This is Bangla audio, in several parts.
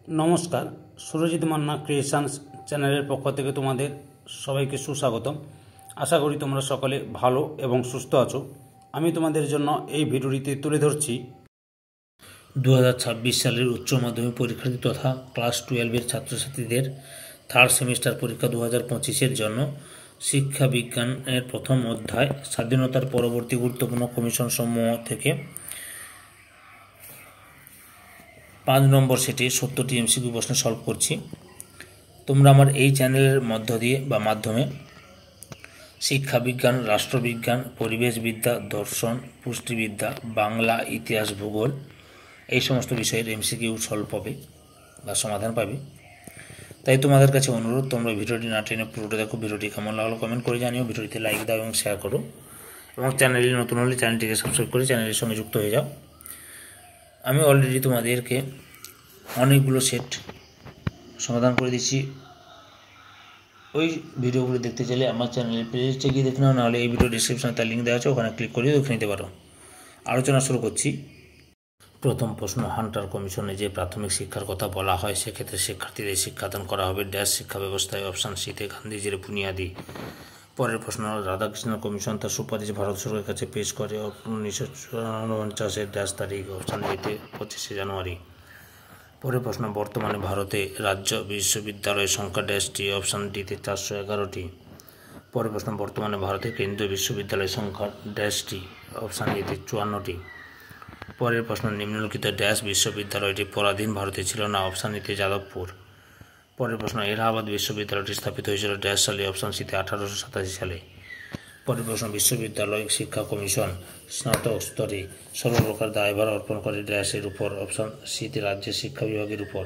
নমস্কার, সুরজিৎ মান্না ক্রিয়েশনস চ্যানেলের পক্ষ থেকে তোমাদের সবাইকে সুস্বাগতম। আশা করি তোমরা সকলে ভালো এবং সুস্থ আছো। আমি তোমাদের জন্য এই ভিডিওটিতে তুলে ধরছি 2026 সালের উচ্চ মাধ্যমিক পরীক্ষার্থী তথা ক্লাস 12-এর ছাত্রছাত্রীদের থার্ড সেমিস্টার পরীক্ষা 2025-এর জন্য শিক্ষা বিজ্ঞানের প্রথম অধ্যায় স্বাধীনতার পরবর্তী গুরুত্বপূর্ণ কমিশন সমূহ থেকে 5 নম্বর সেটে 70টি এমসিকিউ প্রশ্ন সলভ করছি। তোমরা আমার এই চ্যানেলের মাধ্যমে শিক্ষা বিজ্ঞান, রাষ্ট্রবিজ্ঞান, পরিবেশবিদ্যা, দর্শন, পুষ্টিবিদ্যা, বাংলা, ইতিহাস, ভূগোল এই সমস্ত বিষয়ের এমসিকিউ সলভ পাবে বা সমাধান পাবে। তাই তোমাদের কাছে অনুরোধ, তোমরা ভিডিওটি না টেনে পুরোটা দেখো। ভিডিওটি কেমন লাগলো কমেন্ট করে জানিও, ভিডিওটিতে লাইক দাও এবং শেয়ার করো, এবং চ্যানেলে নতুন হলে চ্যানেলটিকে সাবস্ক্রাইব করে চ্যানেলের সঙ্গে যুক্ত হয়ে যাও। আমি অলরেডি তোমাদেরকে অনেকগুলো সেট সমাধান করে দিচ্ছি। ওই ভিডিওগুলো দেখতে চাইলে আমার চ্যানেলের প্লেলিস্টে গিয়ে দেখে নাও, নাহলে এই ভিডিও ডিসক্রিপশনে তার লিঙ্ক দেওয়া আছে, ওখানে ক্লিক করে দেখে নিতে পারো। আলোচনা শুরু করছি। প্রথম প্রশ্ন, হান্টার কমিশনে যে প্রাথমিক শিক্ষার কথা বলা হয় সেক্ষেত্রে শিক্ষার্থীদের শিক্ষাদান করা হবে ড্যাশ শিক্ষা ব্যবস্থায়। অপশান সিতে গান্ধীজির বুনিয়াদি। পরের প্রশ্ন, রাধাকৃষ্ণ কমিশন তার সুপারিশ ভারত সরকারের কাছে পেশ করে 1949-এর ড্যাশ তারিখ। অপশান এতে 25শে জানুয়ারি। পরের প্রশ্ন, বর্তমানে ভারতে রাজ্য বিশ্ববিদ্যালয়ের সংখ্যা ড্যাশটি। অপশান ডিতে 411টি। পরের প্রশ্ন, বর্তমানে ভারতের কেন্দ্রীয় বিশ্ববিদ্যালয়ের সংখ্যা ড্যাশটি। অপশান এতে 54টি। পরের প্রশ্ন, নিম্নলিখিত ড্যাশ বিশ্ববিদ্যালয়টি পরাধীন ভারতে ছিল না। অপশান এতে যাদবপুর। পরের প্রশ্ন, এলাহাবাদ বিশ্ববিদ্যালয়টি স্থাপিত হয়েছিল ড্যাশ সালে। অপশান সিতে 1887 সালে। পরের প্রশ্ন, বিশ্ববিদ্যালয় শিক্ষা কমিশন স্নাতক স্তরে সর্বপ্রকার দায়ভার অর্পণ করে ড্যাশের উপর। অপশান সিতে রাজ্যের শিক্ষা বিভাগের উপর।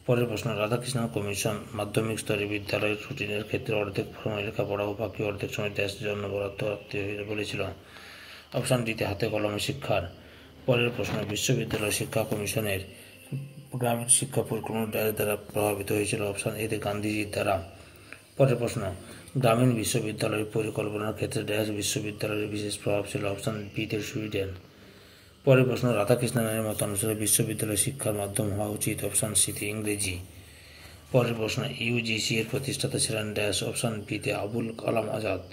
পরের প্রশ্ন, রাধাকৃষ্ণ কমিশন মাধ্যমিক স্তরে বিদ্যালয়ের রুটিনের ক্ষেত্রে অর্ধেক সময় লেখাপড়া ও বাকি অর্ধেক সময় ড্যাশের জন্য বরাদ্দ রাখতে বলেছিল। অপশান ডিতে হাতে কলমে শিক্ষার। পরের প্রশ্ন, বিশ্ববিদ্যালয় শিক্ষা কমিশনের গ্রামীণ শিক্ষা পরিকল্পনা ড্যাশ দ্বারা প্রভাবিত হয়েছিল। অপশান এতে গান্ধীজির দ্বারা। পরের প্রশ্ন, গ্রামীণ বিশ্ববিদ্যালয় পরিকল্পনার ক্ষেত্রে ড্যাশ বিশ্ববিদ্যালয়ের বিশেষ প্রভাব ছিল। অপশান বিতে সুইডেন। পরের প্রশ্ন, রাধাকৃষ্ণনের মতানুসারে বিশ্ববিদ্যালয় শিক্ষার মাধ্যম হওয়া উচিত। অপশান সিতে ইংরেজি। পরের প্রশ্ন, ইউজিসি এর প্রতিষ্ঠাতা ছিলেন ড্যাশ। অপশান বিতে আবুল কালাম আজাদ।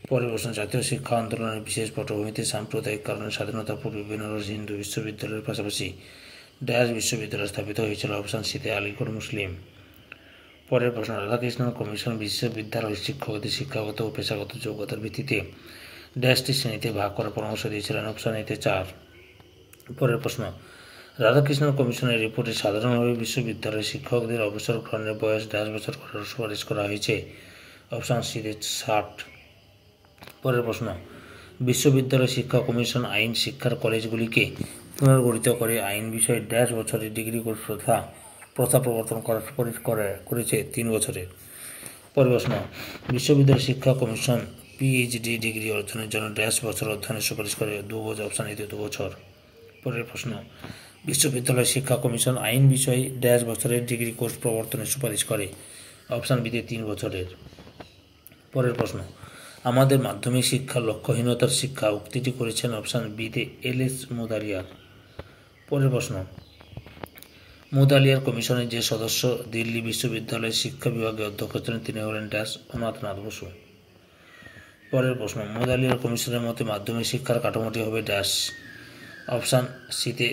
পরের প্রশ্ন, জাতীয় শিক্ষা আন্দোলনের বিশেষ পটভূমিতে সাম্প্রদায়িক কারণে স্বাধীনতা পূর্বে বেনারস হিন্দু বিশ্ববিদ্যালয়ের পাশাপাশি ড্যাশ বিশ্ববিদ্যালয় স্থাপিত হয়েছিল। অপশান সিতে আলিগড় মুসলিম। পরের প্রশ্ন, রাধাকৃষ্ণ কমিশন বিশ্ববিদ্যালয় শিক্ষকদের শিক্ষাগত ও পেশাগত যোগ্যতার ভিত্তিতে ড্যাশটি শ্রেণীতে ভাগ করার পরামর্শ দিয়েছিলেন। অপশান এতে 4। পরের প্রশ্ন, রাধাকৃষ্ণ কমিশনের রিপোর্টে সাধারণভাবে বিশ্ববিদ্যালয়ের শিক্ষকদের অবসর গ্রহণের বয়স ড্যাশ বছর করার সুপারিশ করা হয়েছে। অপশান সিতে 60। পরের প্রশ্ন, বিশ্ববিদ্যালয় শিক্ষা কমিশন আইন শিক্ষার কলেজগুলিকে পুনর্গঠিত করে আইন বিষয়ে ড্যাশ বছরের ডিগ্রি কোর্স প্রথা প্রবর্তন করার সুপারিশ করেছে 3 বছরের। পরের প্রশ্ন, বিশ্ববিদ্যালয় শিক্ষা কমিশন পিএইচডি ডিগ্রি অর্জনের জন্য ড্যাশ বছর অধ্যয়নের সুপারিশ করে 2 বছর। অপশান এতে 2 বছর। পরের প্রশ্ন, বিশ্ববিদ্যালয় শিক্ষা কমিশন আইন বিষয়ে ড্যাশ বছরের ডিগ্রি কোর্স প্রবর্তনের সুপারিশ করে। অপশান বিতে 3 বছরের। পরের প্রশ্ন, আমাদের মাধ্যমিক শিক্ষা লক্ষ্যহীনতার শিক্ষা উক্তিটি করেছেন। অপশান বিতে এল.এস. মুদালিয়ার। পরের প্রশ্ন, মুদালিয়ার কমিশনের যে সদস্য দিল্লি বিশ্ববিদ্যালয়ের শিক্ষা বিভাগের অধ্যক্ষ ছিলেন তিনি হলেন ড্যাশ অমরনাথ বসু। পরের প্রশ্ন, মুদালিয়ার কমিশনের মতে মাধ্যমিক শিক্ষার কাঠামোটি হবে ড্যাশ। অপশান সিতে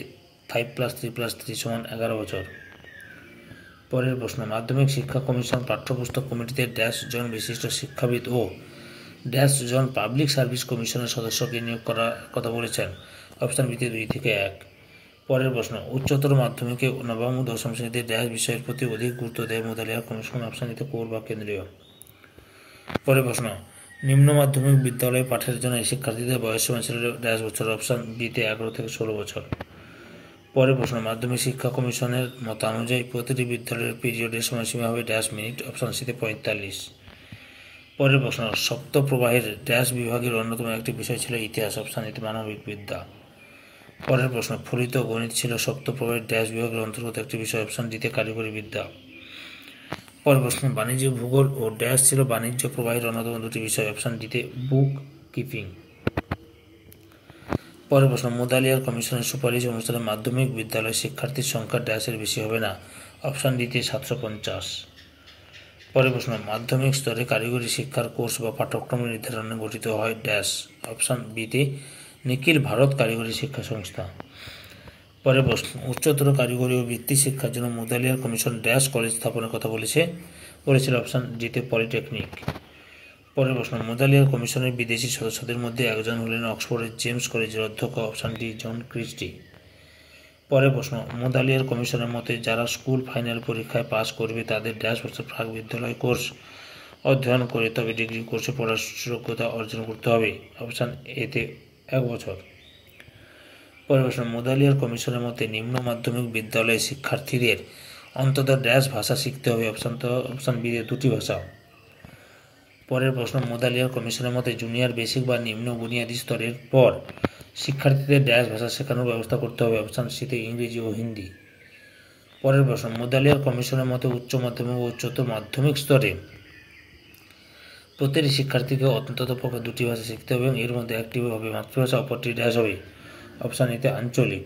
5+3+3 = 11 বছর। পরের প্রশ্ন, মাধ্যমিক শিক্ষা কমিশন পাঠ্যপুস্তক কমিটিতে ড্যাশ জন বিশিষ্ট শিক্ষাবিদ ও ড্যাশ জন পাবলিক সার্ভিস কমিশনের সদস্যকে নিয়োগ করার কথা বলেছেন। অপশান বিতে 2 থেকে 1। পরের প্রশ্ন, উচ্চতর মাধ্যমিকে নবম ও দশম শ্রেণীতে ড্যাশ বিষয়ের প্রতি অধিক গুরুত্ব দেয় মুদালিয়ার কমিশন। অপশান এতে কোর বা কেন্দ্রীয়। পরের প্রশ্ন, নিম্ন মাধ্যমিক বিদ্যালয়ে পাঠের জন্য শিক্ষার্থীদের বয়সসীমা ছিল ড্যাশ বছর। অপশান বিতে 11 থেকে 16 বছর। পরের প্রশ্ন, মাধ্যমিক শিক্ষা কমিশনের মতানুযায়ী প্রতিটি বিদ্যালয়ের পিরিয়ডের সময়সীমা হবে ড্যাশ মিনিট। অপশান সিতে 45। পরের প্রশ্ন, সপ্ত প্রবাহের ড্যাশ বিভাগের অন্যতম একটি বিষয় ছিল ইতিহাস। অপশান এতে মানবিক বিদ্যা। পরের প্রশ্ন, ফলিত গণিত ছিল সপ্ত প্রবাহের ড্যাশ বিভাগের অন্তর্গত একটি বিষয়। অপশান ডিতে কারিগরি বিদ্যা। পরের প্রশ্ন, বাণিজ্য ভূগোল ও ড্যাশ ছিল বাণিজ্য প্রবাহের অন্যতম 2টি বিষয়। অপশান ডিতে বুক কিপিং। পরের প্রশ্ন, মুদালিয়ার কমিশনের সুপারিশ অনুসারে মাধ্যমিক বিদ্যালয় শিক্ষার্থীর সংখ্যা ড্যাশের বেশি হবে না। অপশান ডিতে 750। পরের প্রশ্ন, মাধ্যমিক স্তরে কারিগরি শিক্ষার কোর্স বা পাঠ্যক্রম নির্ধারণে গঠিত হয় ড্যাশ। অপশান বিতে নিখিল ভারত কারিগরি শিক্ষা সংস্থা। পরের প্রশ্ন, উচ্চতর কারিগরি ও বৃত্তি শিক্ষার জন্য মুদালিয়ার কমিশন ড্যাশ কলেজ স্থাপনের কথা বলেছিল। অপশান ডিতে পলিটেকনিক। পরের প্রশ্ন, মুদালিয়ার কমিশনের বিদেশি সদস্যদের মধ্যে একজন হলেন অক্সফোর্ডের জেমস কলেজের অধ্যক্ষ। Option D John Christie. পরের প্রশ্ন, মুদালিয়ার কমিশনের মতে যারা স্কুল ফাইনাল পরীক্ষায় পাস করবে তাদের ড্যাশ বছর প্রাক বিদ্যালয় কোর্স অধ্যয়ন করে তবে ডিগ্রি কোর্সে পড়ার যোগ্যতা অর্জন করতে হবে। অপশান এতে 1 বছর। পরের প্রশ্ন, মুদালিয়ার কমিশনের মতে নিম্ন মাধ্যমিক বিদ্যালয়ে শিক্ষার্থীদের অন্তত ড্যাশ ভাষা শিখতে হবে। অপশান বি 2টি ভাষা। পরের প্রশ্ন, মুদালিয়ার কমিশনের মতে জুনিয়র বেসিক বা নিম্ন বুনিয়াদী স্তরের পর শিক্ষার্থীদের ড্যাশ ভাষা শেখানোর ব্যবস্থা করতে হবে। অপশান সিতে ইংরেজি ও হিন্দি। পরের প্রশ্ন, মুদালিয়ার কমিশনের মতে উচ্চ মাধ্যমিক ও উচ্চতর মাধ্যমিক স্তরে প্রতিটি শিক্ষার্থীকে অন্ততপক্ষে 2টি ভাষা শিখতে হবে এবং এর মধ্যে একটি হবে মাতৃভাষা, অপরটি ড্যাশ হবে। অপশান এতে আঞ্চলিক।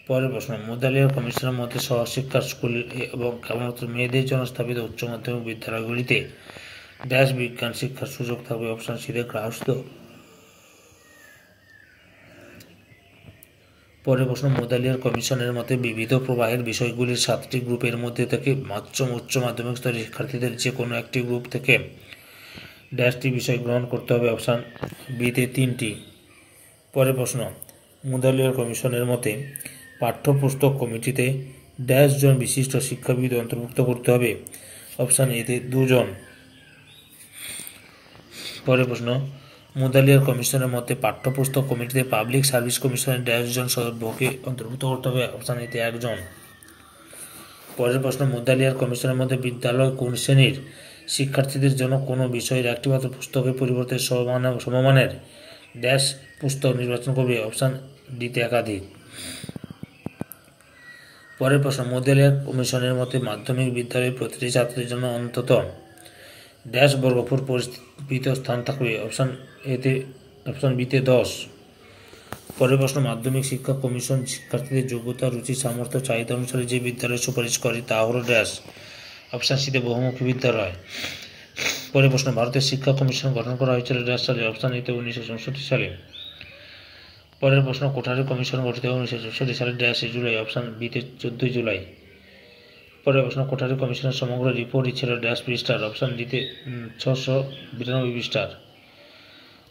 পরের প্রশ্ন, মুদালিয়ার কমিশনের মতে সহশিক্ষার স্কুল এবং কেবলমাত্র মেয়েদের জন্য স্থাপিত উচ্চ মাধ্যমিক বিদ্যালয়গুলিতে ড্যাশ বিজ্ঞান শিক্ষার সুযোগ থাকবে। অপশান সিতে গৃহস্থ। পরের প্রশ্ন, মুদালিয়ার কমিশনের মতে বিবিধ প্রবাহের বিষয়গুলির 7টি গ্রুপের মধ্যে থেকে উচ্চ মাধ্যমিক স্তরের শিক্ষার্থীদের যে কোনো একটি গ্রুপ থেকে ড্যাশটি বিষয় গ্রহণ করতে হবে। অপশান বিতে 3টি। পরের প্রশ্ন, মুদালিয়ার কমিশনের মতে পাঠ্যপুস্তক কমিটিতে ড্যাশ জন বিশিষ্ট শিক্ষাবিদ অন্তর্ভুক্ত করতে হবে। অপশান এতে 2 জন। পরের প্রশ্ন, মুদালিয়ার কমিশনের মতে পাঠ্যপুস্তক কমিটিতে পাবলিক সার্ভিস কমিশনের ড্যাশ জন সদস্যকে অন্তর্ভুক্ত করতে হবে। অপশান এতে 1 জন। পরের প্রশ্ন, মুদালিয়ার কমিশনের মধ্যে বিদ্যালয় কোন শ্রেণীর শিক্ষার্থীদের জন্য কোনো বিষয়ের একটিমাত্র পুস্তকের পরিবর্তে সমমানের ড্যাশ পুস্তক নির্বাচন করবে। অপশান ডিতে একাধিক। পরের প্রশ্ন, মুদালিয়ার কমিশনের মতে মাধ্যমিক বিদ্যালয়ের প্রতিটি ছাত্রের জন্য অন্তত ড্যাশ বর্গফুট পরিস্থিত স্থান থাকবে। অপশান বিতে 10। পরের প্রশ্ন, মাধ্যমিক শিক্ষা কমিশন শিক্ষার্থীদের যোগ্যতা, রুচি, সামর্থ্য, চাহিদা অনুসারে যে বিদ্যালয়ের সুপারিশ করে তা হল ড্যাশ। অপশান সিতে বহুমুখী বিদ্যালয়। পরের প্রশ্ন, ভারতের শিক্ষা কমিশন গঠন করা হয়েছিল ড্যাশ সালে। অপশান এতে 1964 সালে। পরের প্রশ্ন, কোঠারি কমিশন গঠিত হয় 1964 সালে ড্যাশ জুলাই। অপশান বিতে 14 জুলাই। পরের প্রশ্ন, কোঠারি কমিশনের সমগ্র রিপোর্টই ছিল ড্যাশ পৃষ্ঠার। অপশান ডিতে 692 পৃষ্ঠার।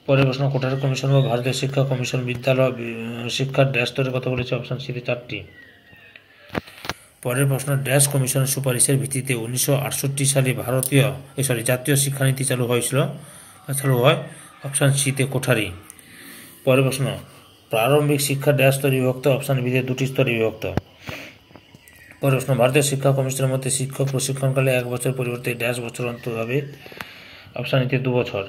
পরের প্রশ্ন, কোঠারি কমিশন বা ভারতীয় শিক্ষা কমিশন বিদ্যালয় শিক্ষার ড্যাশ স্তরের কথা বলেছে। অপশান সিতে 4টি। পরের প্রশ্ন, ড্যাশ কমিশনের সুপারিশের ভিত্তিতে 1968 সালে জাতীয় শিক্ষানীতি চালু হয়। অপশান সিতে কোঠারি। পরের প্রশ্ন, প্রারম্ভিক শিক্ষা ড্যাশ স্তরে বিভক্ত। অপশান বিতে 2টি স্তরে বিভক্ত। পরের প্রশ্ন, ভারতীয় শিক্ষা কমিশনের মধ্যে শিক্ষক প্রশিক্ষণকালে 1 বছর পরিবর্তে ড্যাশ বছর অন্তর হবে। অপশান এতে 2 বছর।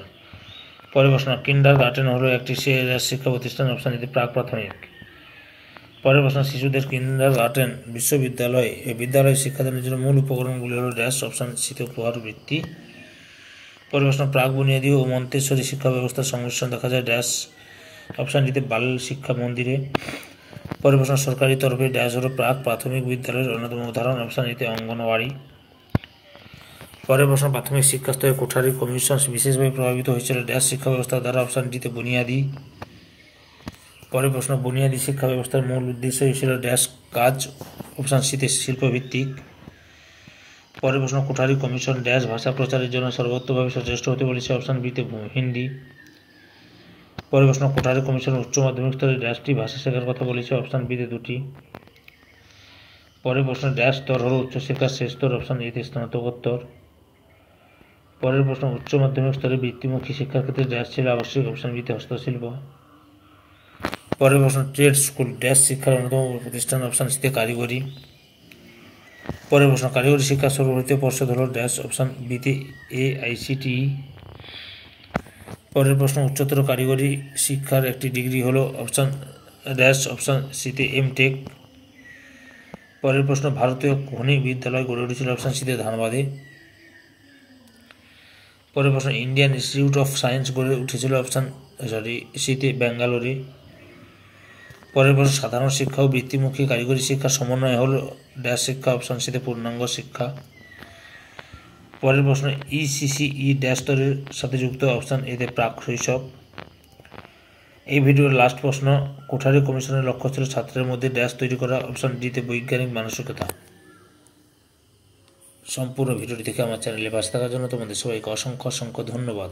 পরের প্রশ্ন, কিন্ডারগার্টেন হলো একটি শিক্ষা প্রতিষ্ঠান। অপশান এতে প্রাক প্রাথমিক। পরের প্রশ্ন, শিশুদের কিন্ডারগার্টেন বিদ্যালয় শিক্ষাদানের জন্য মূল উপকরণগুলি হল ড্যাশ। অপশান সিতে উপহার বৃত্তি। পরের প্রশ্ন, প্রাক বুনিয়াদী ও মন্তেশ্বরী শিক্ষা ব্যবস্থার সংমিশ্রণ দেখা যায় ড্যাশ। অপশান ডিতে বাল শিক্ষা মন্দিরে। পরের প্রশ্ন, সরকারি তরফে ড্যাশ হল প্রাক প্রাথমিক বিদ্যালয়ের অন্যতম উদাহরণ। অপশান এতে অঙ্গনওয়াড়ি। পরের প্রশ্ন, প্রাথমিক শিক্ষা স্তরে কোঠারি কমিশন বিশেষভাবে প্রভাবিত হয়েছিল ড্যাশ শিক্ষা ব্যবস্থা দ্বারা। অপশান ডিতে বুনিয়াদী। পরের প্রশ্ন, বুনিয়াদী শিক্ষা ব্যবস্থার মূল উদ্দেশ্য ছিল ড্যাশ কাজ। অপশান সিতে শিল্পভিত্তিক। পরের প্রশ্ন, কোঠারি কমিশন ড্যাশ ভাষা প্রচারের জন্য সর্বোত্তভাবে সচেষ্ট হতে বলেছে। অপশান বিতে হিন্দি। পরের প্রশ্ন, কোঠারি কমিশন উচ্চ মাধ্যমিক স্তরে ড্যাশটি ভাষা শেখার কথা বলেছে। অপশান বিতে 2টি। পরের প্রশ্ন, ড্যাশ স্তর হল উচ্চশিক্ষার শেষ স্তর। অপশান এতে স্নাতকোত্তর। পরের প্রশ্ন, উচ্চ মাধ্যমিক স্তরে বৃত্তিমুখী শিক্ষার ক্ষেত্রে ড্যাশ ছিল আবশ্যিক। অপশান বিতে হস্তশিল্প। পরের প্রশ্ন, ট্রেড স্কুল ড্যাশ শিক্ষার অন্যতম প্রতিষ্ঠান। অপশান সিতে কারিগরি। পরের প্রশ্ন, কারিগরি শিক্ষা সর্বভারতীয় পর্ষদ হল ড্যাশ। অপশান বিতে AICTE। পরের প্রশ্ন, উচ্চতর কারিগরি শিক্ষার একটি ডিগ্রি হল অপশান ড্যাশ। অপশান সিতে এমটেক। পরের প্রশ্ন, ভারতীয় খনি বিদ্যালয় গড়ে উঠেছিল। অপশান সিতে ধানবাদে। পরের প্রশ্ন, ইন্ডিয়ান ইনস্টিটিউট অফ সায়েন্স গড়ে উঠেছিল। অপশান সিতে ব্যাঙ্গালোরে। পরের প্রশ্ন, সাধারণ শিক্ষা ও বৃত্তিমুখী কারিগরি শিক্ষা সমন্বয় হল ড্যাশ শিক্ষা, অপশান সিতে পূর্ণাঙ্গ শিক্ষা। পরের প্রশ্ন, ইসিসিই ড্যাশ স্তরের সাথে যুক্ত, অপশান এতে প্রাক শৈশব। এই ভিডিওর লাস্ট প্রশ্ন, কোঠারি কমিশনের লক্ষ্য ছিল ছাত্রের মধ্যে ড্যাশ তৈরি করা, অপশান ডিতে বৈজ্ঞানিক মানসিকতা। সম্পূর্ণ ভিডিওটি দেখে আমার চ্যানেলে পাশে থাকার জন্য তোমাদের সবাইকে অসংখ্য অসংখ্য ধন্যবাদ।